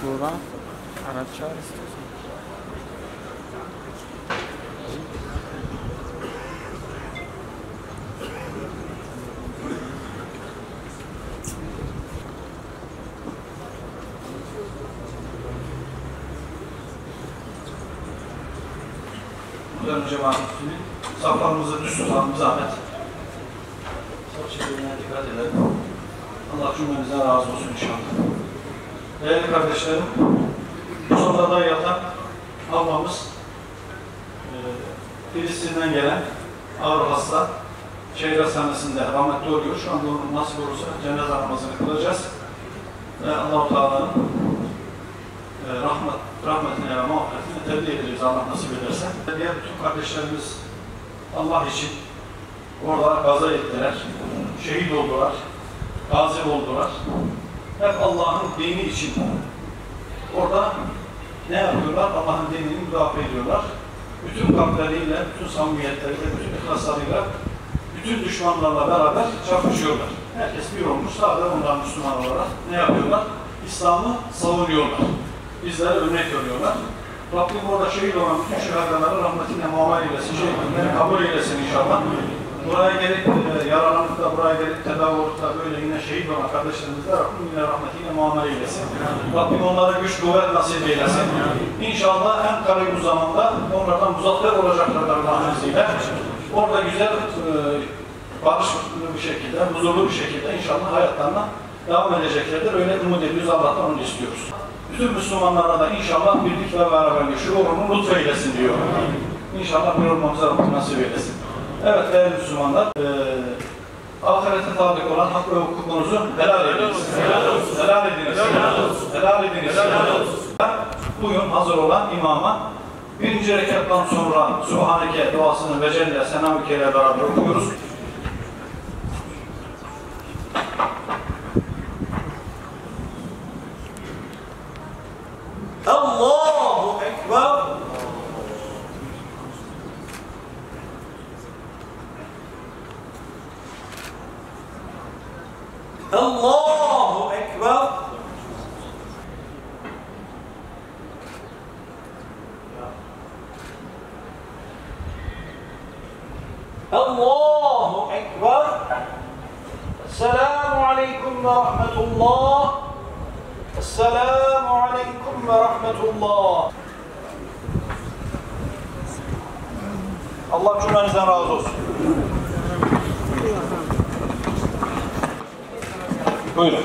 Buğra, araç çağır istiyorsan. Muhterem cemaat-i saflarımızı düz tutalım, zahmet. Saf çevirmeye dikkat edelim. Allah cümlemizden razı olsun inşallah. Değerli kardeşlerim, bu sofrada yatan ablamız Filistin'den gelen ağır hasta şehir hastanesinde rahmetli oluyor. Şu anda onun nasip olursa cenaze namazını kılacağız. Ve Allah-u Teala'nın rahmetine ve mağfiretine tebliğ edeceğiz Allah nasip ederse. Diğer bütün kardeşlerimiz Allah için orada gaza ettiler, şehit oldular, gazi oldular. Hep Allah'ın dini için orada ne yapıyorlar? Allah'ın dinini müdafaa ediyorlar. Bütün kalpleriyle, bütün samimiyetleriyle, bütün ihlaslarıyla, bütün düşmanlarla beraber çarpışıyorlar. Herkes bir olmuş, sadece onlar Müslüman olarak ne yapıyorlar? İslam'ı savunuyorlar. Bizlere örnek görüyorlar. Rabbim orada şehit olan bütün şehadaları rahmetiyle muamele eylesin, şehitlerini kabul eylesin inşallah. Buraya gelip yaralanıp da buraya gelip tedavi olup da böyle yine şehit olan kardeşlerimizle Rabbim yine rahmetiyle muamele eylesin. Rabbim onlara güç kuvvet nasip eylesin. İnşallah en kısa bu zamanda onlardan muzaffer olacaklar Allah'ın izniyle. Orada güzel, barışlı bir şekilde, huzurlu bir şekilde inşallah hayatlarına devam edeceklerdir. Öyle umut ediyoruz, Allah'tan onu istiyoruz. Bütün Müslümanlara da inşallah birlik ve beraberlik şuurunu lütfeylesin diyor. İnşallah bir olmamıza Rabbim nasip eylesin. Evet değerli Müslümanlar, ahirete tabi olan hak ve hukukunuzu helal ediniz. Helal ediniz. Helal ediniz. Bugün hazır olan imama birinci rekattan sonra Subhaneke duasını ve Celle Senamike ile beraber okuyoruz. Allahu Ekber. Allahu Ekber. Allahu Ekber. Esselamu Aleyküm ve Rahmetullah. Esselamu Aleyküm ve Rahmetullah. Allah cümlenizden razı olsun. Buyurun.